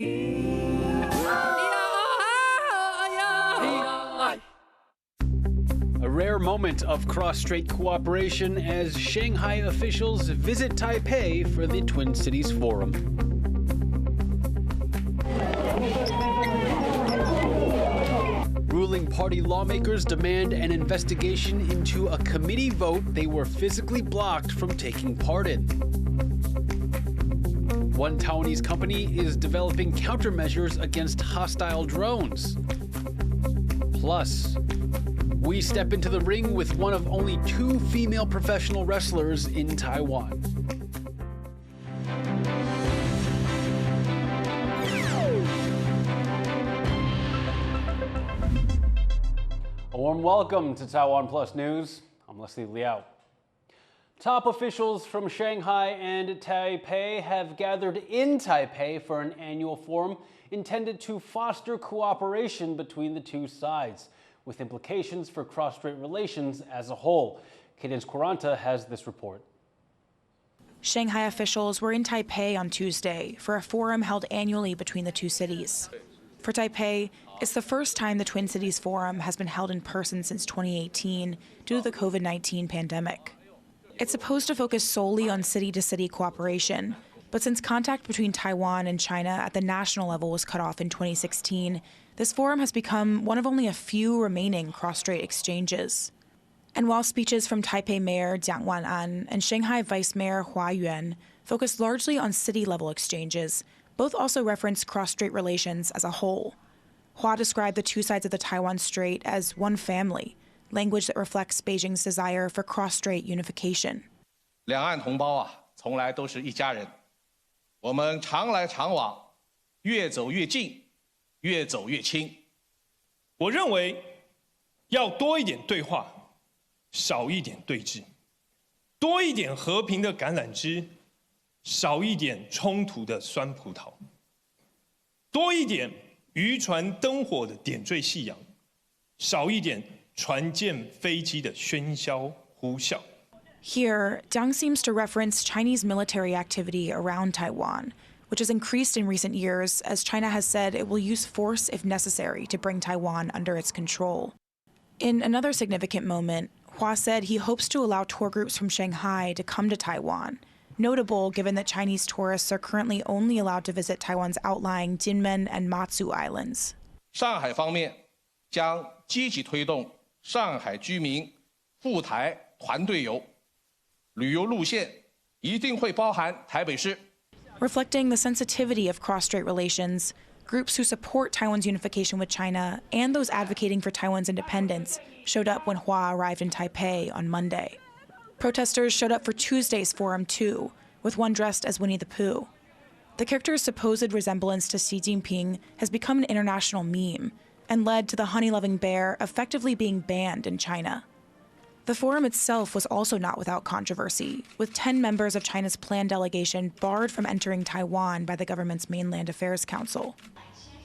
A rare moment of cross-strait cooperation as Shanghai officials visit Taipei for the Twin Cities Forum. Ruling party lawmakers demand an investigation into a committee vote they were physically blocked from taking part in. One Taiwanese company is developing countermeasures against hostile drones. Plus, we step into the ring with one of only 2 female professional wrestlers in Taiwan. A warm welcome to TaiwanPlus News. I'm Leslie Liao. Top officials from Shanghai and Taipei have gathered in Taipei for an annual forum intended to foster cooperation between the two sides, with implications for cross-strait relations as a whole. Cadence Quaranta has this report. Shanghai officials were in Taipei on Tuesday for a forum held annually between the two cities. For Taipei, it's the first time the Twin Cities Forum has been held in person since 2018 due to the COVID-19 pandemic. It's supposed to focus solely on city-to-city cooperation, but since contact between Taiwan and China at the national level was cut off in 2016, this forum has become one of only a few remaining cross-strait exchanges. And while speeches from Taipei Mayor Jiang Wan'an and Shanghai Vice Mayor Hua Yuan focused largely on city-level exchanges, both also referenced cross-strait relations as a whole. Hua described the two sides of the Taiwan Strait as one family, language that reflects Beijing's desire for cross-strait unification. 两岸同胞啊，从来都是一家人。我们常来常往，越走越近，越走越亲。我认为要多一点对话，少一点对峙；多一点和平的橄榄枝，少一点冲突的酸葡萄；多一点渔船灯火的点缀夕阳，少一点船舰飞机的喧嚣呼啸。 Here, Jiang seems to reference Chinese military activity around Taiwan, which has increased in recent years as China has said it will use force if necessary to bring Taiwan under its control. In another significant moment, Hua said he hopes to allow tour groups from Shanghai to come to Taiwan, notable given that Chinese tourists are currently only allowed to visit Taiwan's outlying Jinmen and Matsu Islands. 上海方面将积极推动上海居民赴台团队游，旅游路线一定会包含台北市。 Reflecting the sensitivity of cross-strait relations, groups who support Taiwan's unification with China and those advocating for Taiwan's independence showed up when Hua arrived in Taipei on Monday. Protesters showed up for Tuesday's forum too, with one dressed as Winnie the Pooh. The character's supposed resemblance to Xi Jinping has become an international meme and led to the honey-loving bear effectively being banned in China. The forum itself was also not without controversy, with 10 members of China's planned delegation barred from entering Taiwan by the government's Mainland Affairs Council.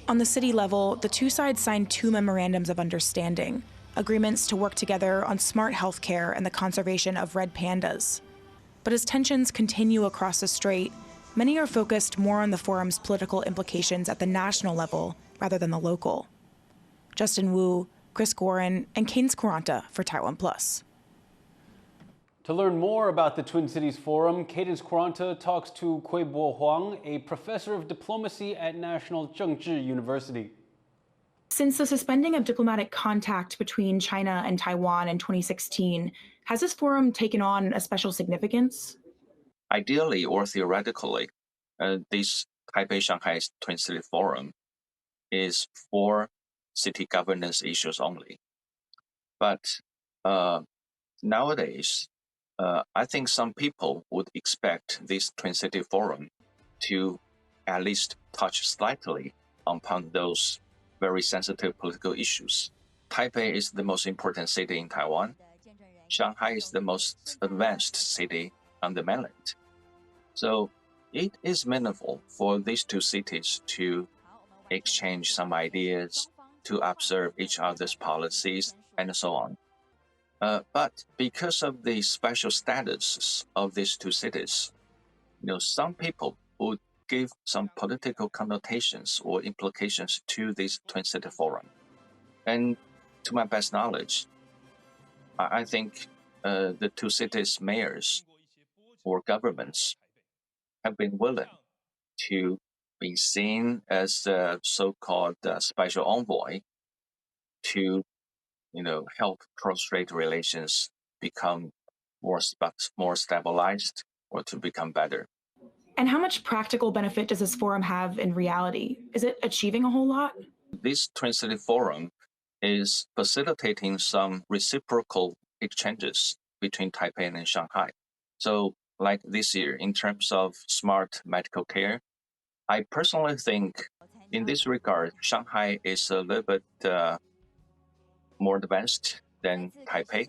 On the city level, the two sides signed 2 memorandums of understanding, agreements to work together on smart healthcare and the conservation of red pandas. But as tensions continue across the strait, many are focused more on the forum's political implications at the national level rather than the local. Justin Wu, Chris Gorin, and Cadence Quaranta for TaiwanPlus. To learn more about the Twin Cities Forum, Cadence Quaranta talks to Kuibo Huang, a professor of diplomacy at National Zhengzhi University. Since the suspending of diplomatic contact between China and Taiwan in 2016, has this forum taken on a special significance? Ideally or theoretically, this Taipei-Shanghai Twin City Forum is for city governance issues only. But nowadays, I think some people would expect this Twin City Forum to at least touch slightly upon those very sensitive political issues. Taipei is the most important city in Taiwan. Shanghai is the most advanced city on the mainland. So it is meaningful for these two cities to exchange some ideas, to observe each other's policies, and so on. But because of the special status of these two cities, some people would give some political connotations or implications to this Twin City Forum. And to my best knowledge, I think the two cities' mayors or governments have been willing to be seen as the so-called special envoy to, help cross-strait relations become more stabilized or to become better. And how much practical benefit does this forum have in reality? Is it achieving a whole lot? This Twin City Forum is facilitating some reciprocal exchanges between Taipei and Shanghai. So, like this year, in terms of smart medical care, I personally think in this regard, Shanghai is a little bit more advanced than Taipei.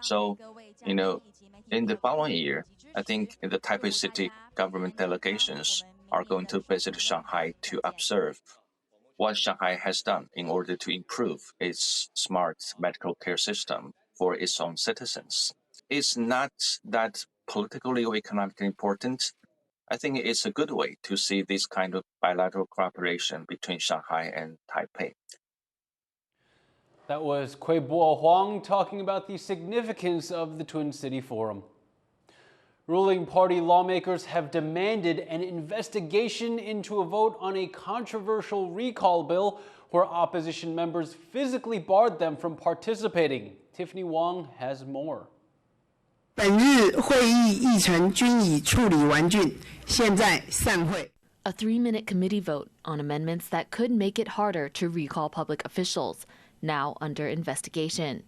So, in the following year, I think the Taipei city government delegations are going to visit Shanghai to observe what Shanghai has done in order to improve its smart medical care system for its own citizens. It's not that politically or economically important. I think it's a good way to see this kind of bilateral cooperation between Shanghai and Taipei. That was Kuei-Bo Huang talking about the significance of the Twin City Forum. Ruling party lawmakers have demanded an investigation into a vote on a controversial recall bill where opposition members physically barred them from participating. Tiffany Wong has more. 本日会议议程均已处理完竣，现在散会。A 3-minute committee vote on amendments that could make it harder to recall public officials, now under investigation.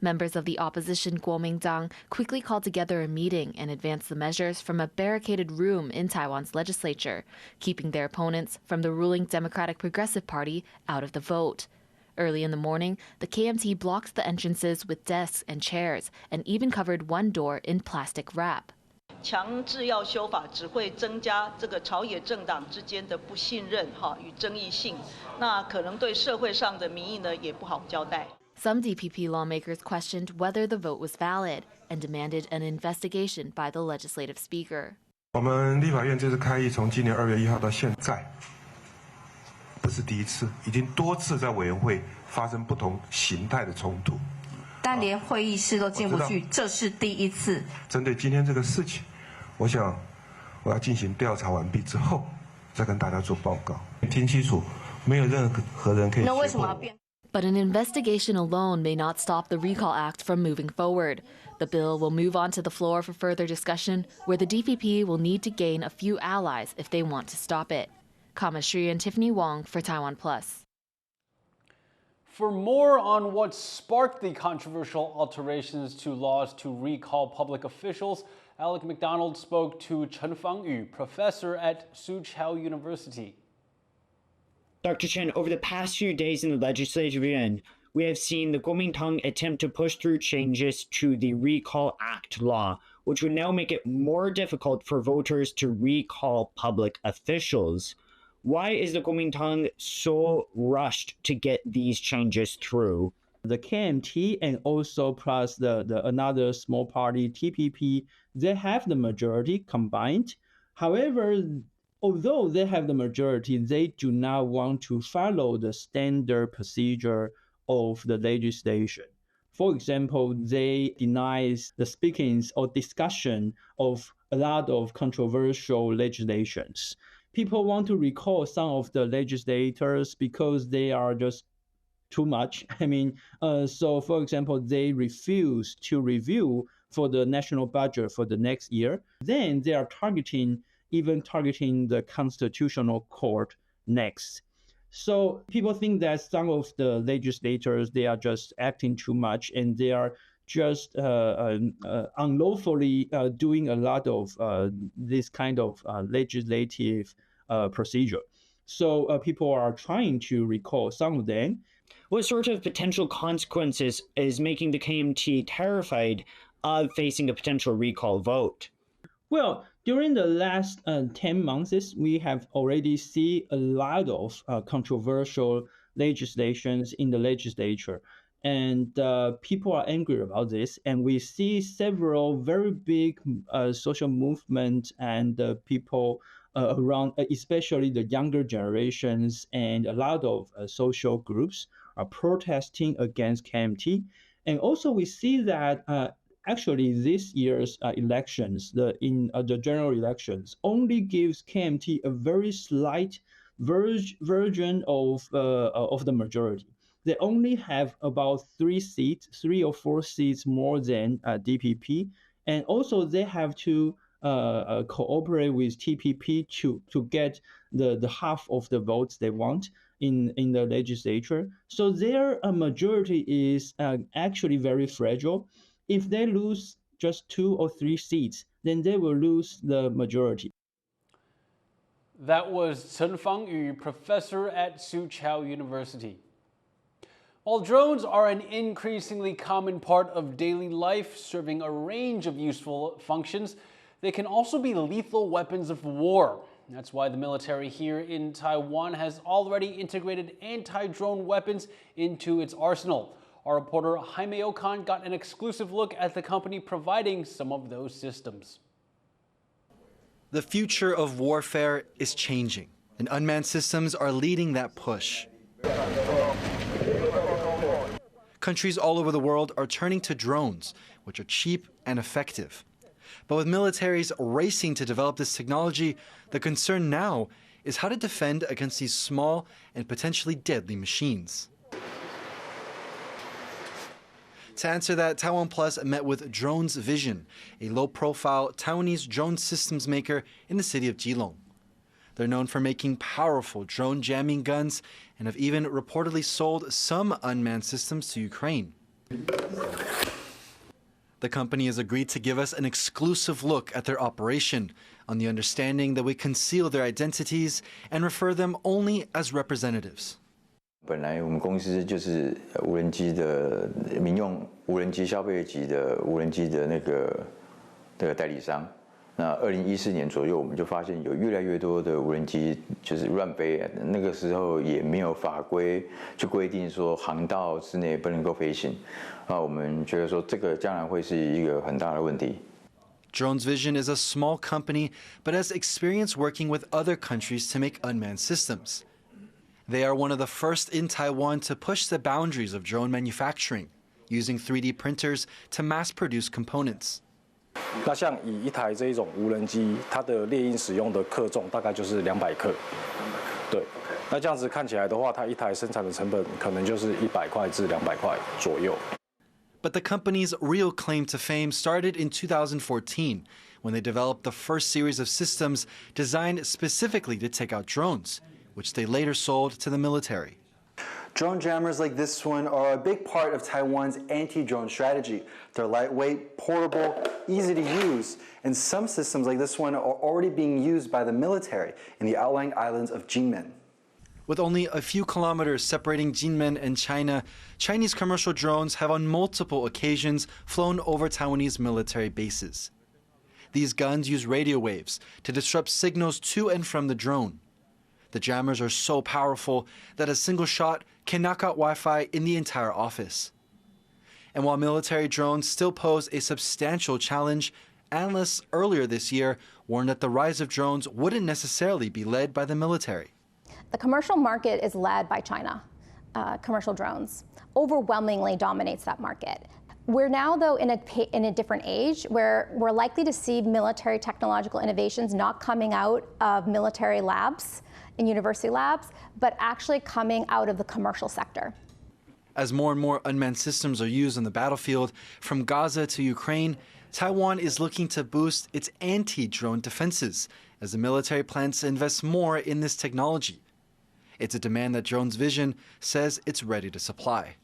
Members of the opposition Kuomintang quickly called together a meeting and advanced the measures from a barricaded room in Taiwan's legislature, keeping their opponents from the ruling Democratic Progressive Party out of the vote. Early in the morning, the KMT blocked the entrances with desks and chairs and even covered one door in plastic wrap. 强制要修法只会增加这个朝野政党之间的不信任与争议性，那可能对社会上的民意呢也不好交代。 Some DPP lawmakers questioned whether the vote was valid and demanded an investigation by the legislative speaker. 我们立法院这次开议从今年2月1号到现在，不是第一次，已经多次在委员会发生不同形态的冲突。但连会议室都进不去，这是第一次。针对今天这个事情，我想我要进行调查完毕之后，再跟大家做报告。听清楚，没有任何人可以。那为什么要变？ But an investigation alone may not stop the Recall Act from moving forward. The bill will move on to the floor for further discussion, where the DPP will need to gain a few allies if they want to stop it. Syan and Tiffany Wong for TaiwanPlus. For more on what sparked the controversial alterations to laws to recall public officials, Alec McDonald spoke to Chen Fangyu, professor at Soochow University. Dr. Chen, over the past few days in the legislative yuan, we have seen the Kuomintang attempt to push through changes to the Recall Act law, which would now make it more difficult for voters to recall public officials. Why is the Kuomintang so rushed to get these changes through? The KMT and also plus the another small party, TPP, they have the majority combined. However, although they have the majority, they do not want to follow the standard procedure of the legislation. For example, they deny the speakings or discussion of a lot of controversial legislations. People want to recall some of the legislators because they are just too much. So for example, they refuse to review for the national budget for the next year. Then they are targeting the Constitutional Court next. So people think that some of the legislators, they are just acting too much and they are just unlawfully doing a lot of this kind of legislative procedure. So people are trying to recall some of them. What sort of potential consequences is making the KMT terrified of facing a potential recall vote? Well, during the last 10 months, we have already seen a lot of controversial legislations in the legislature. And people are angry about this. And we see several very big social movements and people around, especially the younger generations and a lot of social groups are protesting against KMT. And also we see that actually this year's elections, the general elections, only gives KMT a very slight version of the majority. They only have about 3 or 4 seats more than DPP, and also they have to cooperate with TPP to get the half of the votes they want in the legislature. So their majority is actually very fragile. If they lose just 2 or 3 seats, then they will lose the majority. That was Chen Fangyu, professor at Soochow University. While drones are an increasingly common part of daily life, serving a range of useful functions, they can also be lethal weapons of war. That's why the military here in Taiwan has already integrated anti-drone weapons into its arsenal. Our reporter Jaime Okan got an exclusive look at the company providing some of those systems. The future of warfare is changing, and unmanned systems are leading that push. Countries all over the world are turning to drones, which are cheap and effective. But with militaries racing to develop this technology, the concern now is how to defend against these small and potentially deadly machines. To answer that, TaiwanPlus met with Drones Vision, a low-profile Taiwanese drone systems maker in the city of Keelung. They're known for making powerful drone jamming guns and have even reportedly sold some unmanned systems to Ukraine. The company has agreed to give us an exclusive look at their operation, on the understanding that we conceal their identities and refer them only as representatives. 本来我们公司就是无人机的民用无人机消费级的无人机的那个代理商。那2014年左右，我们就发现有越来越多的无人机就是乱飞。那个时候也没有法规去规定说航道之内不能够飞行。我们觉得说这个将来会是一个很大的问题。 Drones Vision is a small company, but has experience working with other countries to make unmanned systems. They are one of the first in Taiwan to push the boundaries of drone manufacturing, using 3D printers to mass-produce components. 那像以一台这一种无人机，它的猎鹰使用的克重大概就是200克。对，那这样子看起来的话，它一台生产的成本可能就是100块至200块左右。 But the company's real claim to fame started in 2014, when they developed the first series of systems designed specifically to take out drones, which they later sold to the military. Drone jammers like this one are a big part of Taiwan's anti-drone strategy. They're lightweight, portable, easy to use, and some systems like this one are already being used by the military in the outlying islands of Jinmen. With only a few kilometers separating Jinmen and China, Chinese commercial drones have on multiple occasions flown over Taiwanese military bases. These guns use radio waves to disrupt signals to and from the drone. The jammers are so powerful that a single shot can knock out Wi-Fi in the entire office. And while military drones still pose a substantial challenge, analysts earlier this year warned that the rise of drones wouldn't necessarily be led by the military. The commercial market is led by China. Commercial drones overwhelmingly dominates that market. We're now, though, in a different age where we're likely to see military technological innovations not coming out of military labs and university labs, but actually coming out of the commercial sector. As more and more unmanned systems are used on the battlefield, from Gaza to Ukraine, Taiwan is looking to boost its anti-drone defenses as the military plans to invest more in this technology. It's a demand that Drones Vision says it's ready to supply.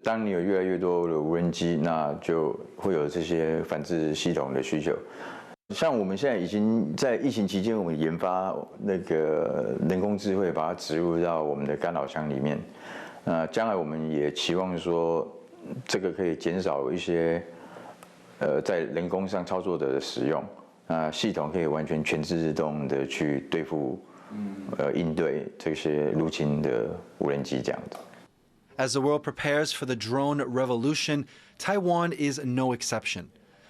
当你有越来越多的无人机，那就会有这些反制系统的需求。像我们现在已经在疫情期间，我们研发那个人工智慧，把它植入到我们的干扰枪里面。将来我们也期望说，这个可以减少一些在人工上操作的使用。系统可以完全全自动的去对付，应对这些入侵的无人机这样子。 As the world prepares for the drone revolution, Taiwan is no exception.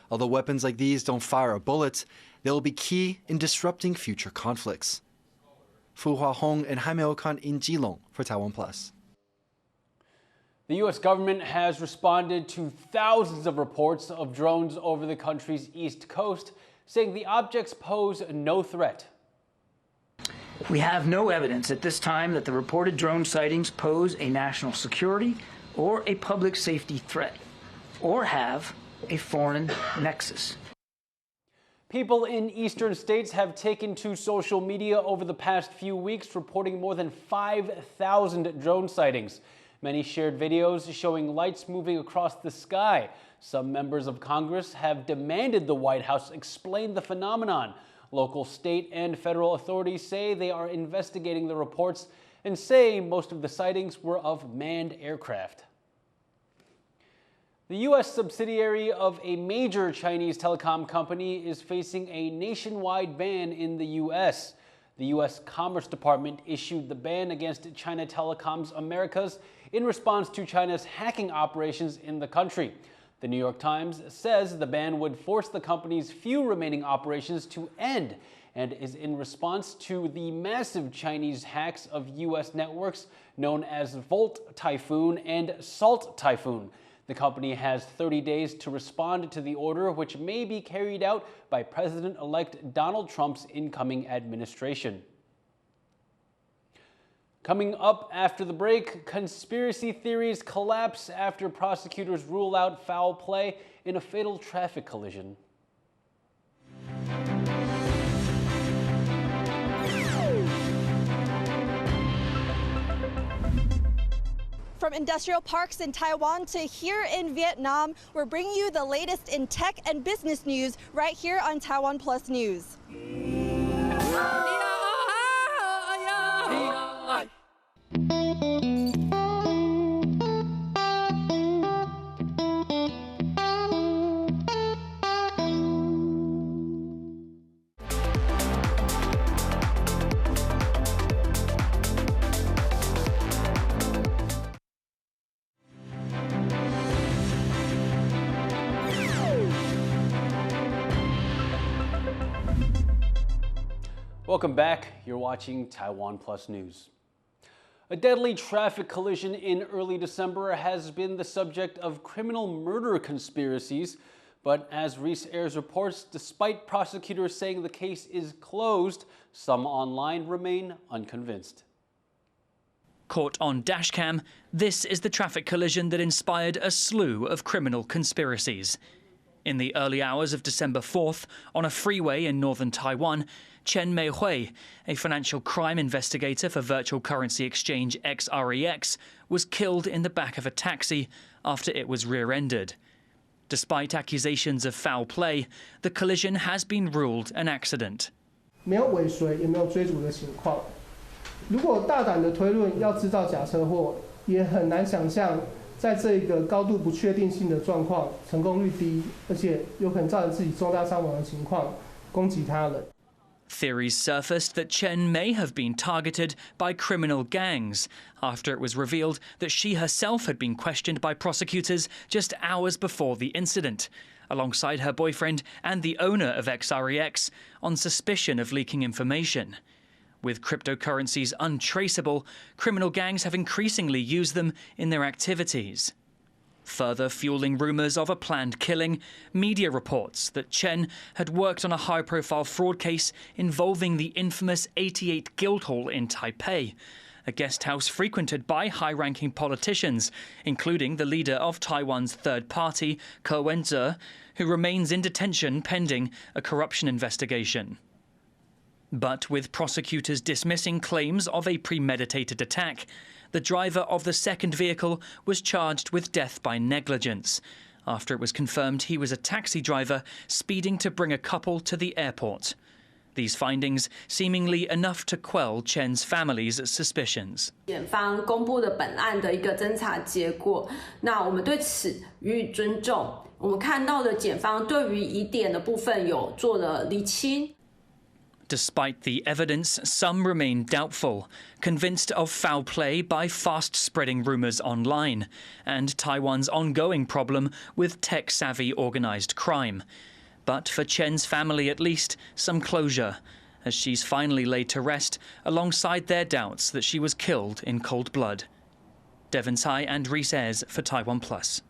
Although weapons like these don't fire a bullet, They will be key in disrupting future conflicts. Fu Hua Hong and Jaime Okan in Geelong for TaiwanPlus. The U.S. government has responded to thousands of reports of drones over the country's east coast, saying the objects pose no threat. We have no evidence at this time that the reported drone sightings pose a national security or a public safety threat, or have a foreign nexus. People in eastern states have taken to social media over the past few weeks, reporting more than 5,000 drone sightings. Many shared videos showing lights moving across the sky. Some members of Congress have demanded the White House explain the phenomenon. Local, state, and federal authorities say they are investigating the reports and say most of the sightings were of manned aircraft. The U.S. subsidiary of a major Chinese telecom company is facing a nationwide ban in the U.S. The U.S. Commerce Department issued the ban against China Telecom's Americas in response to China's hacking operations in the country. The New York Times says the ban would force the company's few remaining operations to end and is in response to the massive Chinese hacks of U.S. networks known as Volt Typhoon and Salt Typhoon. The company has 30 days to respond to the order, which may be carried out by President-elect Donald Trump's incoming administration. Coming up after the break, conspiracy theories collapse after prosecutors rule out foul play in a fatal traffic collision. From industrial parks in Taiwan to here in Vietnam, we're bringing you the latest in tech and business news right here on TaiwanPlus News. Welcome back. You're watching TaiwanPlus News. A deadly traffic collision in early December has been the subject of criminal murder conspiracies, but as Reese Ayers reports, despite prosecutors saying the case is closed, some online remain unconvinced. Caught on dashcam, this is the traffic collision that inspired a slew of criminal conspiracies. In the early hours of December 4th, on a freeway in northern Taiwan, Chen Meihui, a financial crime investigator for virtual currency exchange XREX, was killed in the back of a taxi after it was rear-ended. Despite accusations of foul play, the collision has been ruled an accident. 没有尾随，也没有追逐的情况。如果大胆的推论要制造假车祸，也很难想象，在这个高度不确定性的状况，成功率低，而且有可能造成自己重大伤亡的情况，攻击他人。 Theories surfaced that Chen may have been targeted by criminal gangs after it was revealed that she herself had been questioned by prosecutors just hours before the incident, alongside her boyfriend and the owner of XREX, on suspicion of leaking information. With cryptocurrencies untraceable, criminal gangs have increasingly used them in their activities. Further fueling rumours of a planned killing, media reports that Chen had worked on a high-profile fraud case involving the infamous 88 Guildhall in Taipei, a guest house frequented by high-ranking politicians, including the leader of Taiwan's third party, Ko Wen-je, who remains in detention pending a corruption investigation. But with prosecutors dismissing claims of a premeditated attack, the driver of the second vehicle was charged with death by negligence after it was confirmed he was a taxi driver speeding to bring a couple to the airport. These findings seemingly enough to quell Chen's family's suspicions. 检方公布的本案的一个侦查结果，那我们对此予以尊重。我们看到的检方对于疑点的部分有做了厘清。 Despite the evidence, some remain doubtful, convinced of foul play by fast-spreading rumours online and Taiwan's ongoing problem with tech-savvy organised crime. But for Chen's family, at least, some closure, as she's finally laid to rest alongside their doubts that she was killed in cold blood. Devon Tai and Reese Ayres for TaiwanPlus.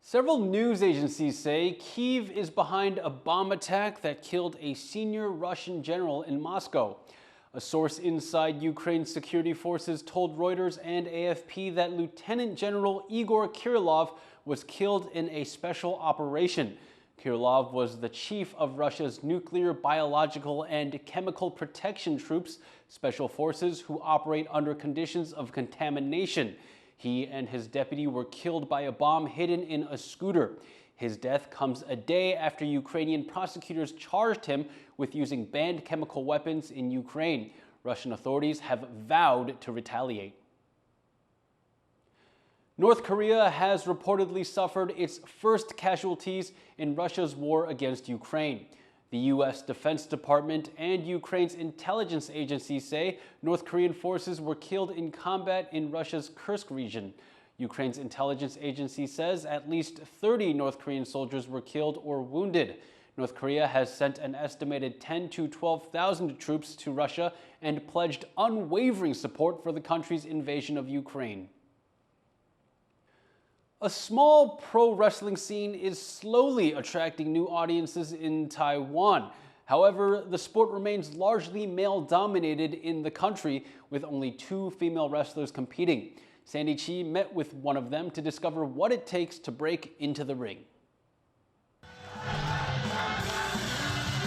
Several news agencies say Kyiv is behind a bomb attack that killed a senior Russian general in Moscow. A source inside Ukraine's security forces told Reuters and AFP that Lieutenant General Igor Kirillov was killed in a special operation. Kirillov was the chief of Russia's nuclear, biological, and chemical protection troops, special forces who operate under conditions of contamination. He and his deputy were killed by a bomb hidden in a scooter. His death comes a day after Ukrainian prosecutors charged him with using banned chemical weapons in Ukraine. Russian authorities have vowed to retaliate. North Korea has reportedly suffered its first casualties in Russia's war against Ukraine. The U.S. Defense Department and Ukraine's intelligence agency say North Korean forces were killed in combat in Russia's Kursk region. Ukraine's intelligence agency says at least 30 North Korean soldiers were killed or wounded. North Korea has sent an estimated 10,000 to 12,000 troops to Russia and pledged unwavering support for the country's invasion of Ukraine. A small pro wrestling scene is slowly attracting new audiences in Taiwan. However, the sport remains largely male-dominated in the country, with only 2 female wrestlers competing. Sandy Chi met with one of them to discover what it takes to break into the ring.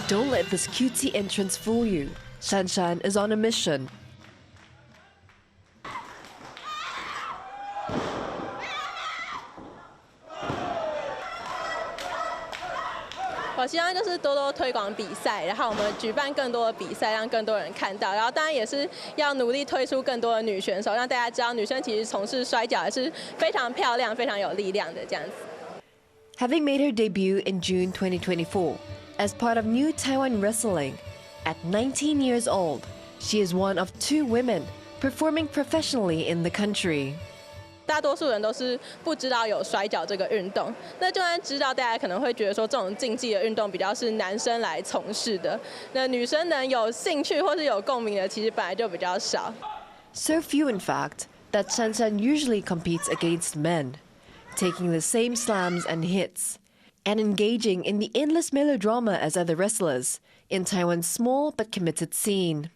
Don't let this cutesy entrance fool you. Syan Syan is on a mission. 我希望就是多多推广比赛，然后我们举办更多的比赛，让更多人看到。然后当然也是要努力推出更多的女选手，让大家知道女生其实从事摔跤也是非常漂亮、非常有力量的这样子。Having made her debut in June 2024 as part of New Taiwan Wrestling, at 19 years old, she is one of 2 women performing professionally in the country. 大多数人都是不知道有摔跤这个运动，那就算知道，大家可能会觉得说这种竞技的运动比较是男生来从事的，那女生能有兴趣或是有共鸣的，其实本来就比较少。So few, in fact, that Syan Syan usually competes against men, taking the same slams and hits, and engaging in the endless melodrama as other wrestlers in Taiwan's small but committed scene.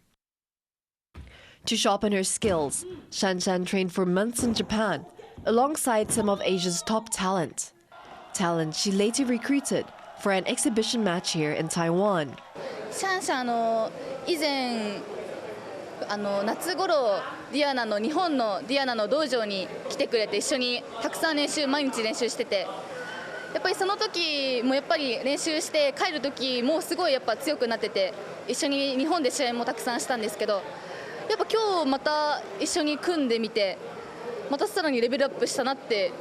To sharpen her skills, Syan Syan trained for months in Japan, alongside some of Asia's top talent. Talent she later recruited for an exhibition match here in Taiwan. シャンシャン以前夏頃日本のディアナの道場に来てくれて一緒にたくさん毎日練習してて、やっぱりその時もやっぱり練習して帰る時もうすごいやっぱ強くなってて、一緒に日本で試合もたくさんしたんですけど。 やっぱ今日また一緒に組んでみて、またさらにレベルアップしたなって。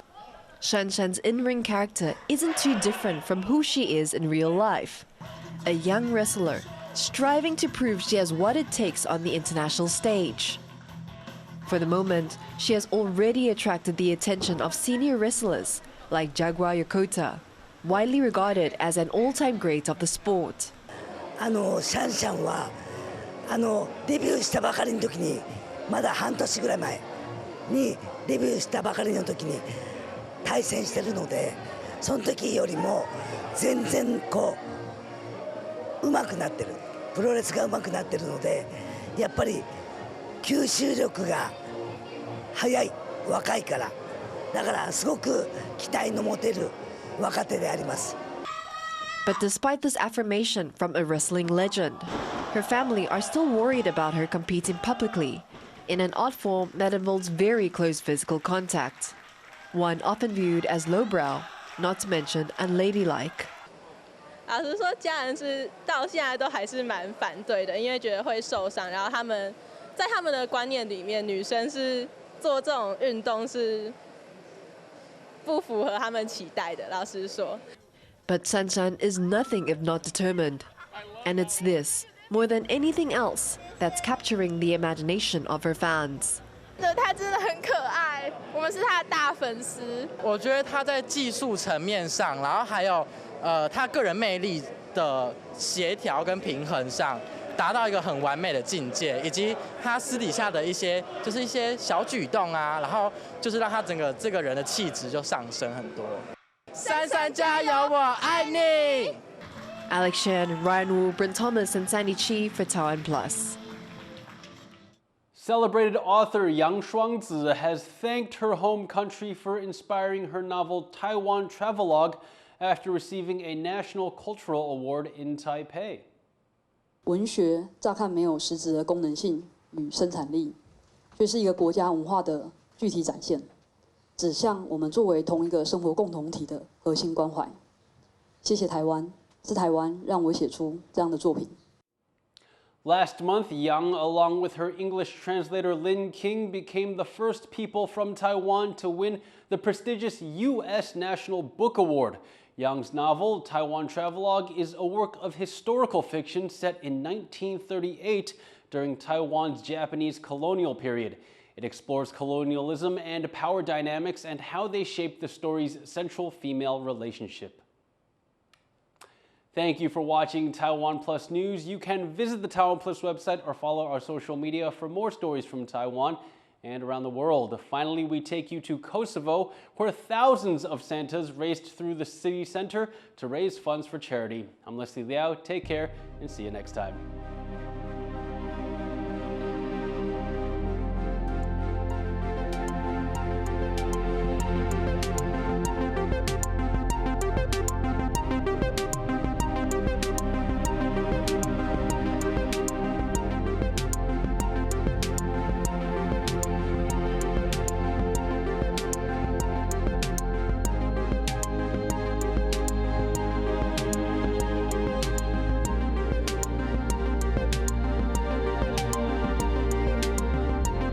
Syan Syan's in-ring character isn't too different from who she is in real life. A young wrestler striving to prove she has what it takes on the international stage. For the moment, she has already attracted the attention of senior wrestlers like Jaguar Yokota, widely regarded as an all-time great of the sport. シャンシャンは デビューしたばかりの時にまだ半年ぐらい前にデビューしたばかりの時に対戦してるので、その時よりも全然こう上手くなってる、プロレスが上手くなってるので、やっぱり吸収力が速い、若いから、だからすごく期待の持てる若手であります。 But despite this affirmation from a wrestling legend, her family are still worried about her competing publicly in an art form that involves very close physical contact, one often viewed as lowbrow, not to mention unladylike. 老实说，家人是到现在都还是蛮反对的，因为觉得会受伤。然后他们在他们的观念里面，女生是做这种运动是不符合他们期待的。老实说。 But Syan Syan is nothing if not determined, and it's this, more than anything else, that's capturing the imagination of her fans. 她真的很可爱，我们是她的大粉丝。我觉得她在技术层面上，然后还有他个人魅力的协调跟平衡上，达到一个很完美的境界，以及他私底下的一些小举动啊，然后就是让他整个这个人的气质就上升很多。珊珊加油，我爱你。Alex Shan, Ryan Wu, Bryn Thomas, and Sandy Chi for TaiwanPlus. Celebrated author Yang Shuangzi has thanked her home country for inspiring her novel Taiwan Travelogue after receiving a National Cultural Award in Taipei. 文学乍看没有实质的功能性与生产力，却是一个国家文化的具体展现，指向我们作为同一个生活共同体的核心关怀。谢谢台湾，是台湾让我写出这样的作品。Last month, Yang, along with her English translator Lin King, became the first people from Taiwan to win the prestigious U.S. National Book Award. Yang's novel, Taiwan Travelogue, is a work of historical fiction set in 1938 during Taiwan's Japanese colonial period. It explores colonialism and power dynamics and how they shaped the story's central female relationship. Thank you for watching TaiwanPlus News. You can visit the TaiwanPlus website or follow our social media for more stories from Taiwan and around the world. Finally, we take you to Kosovo, where thousands of Santas raced through the city center to raise funds for charity. I'm Leslie Liao. Take care and see you next time.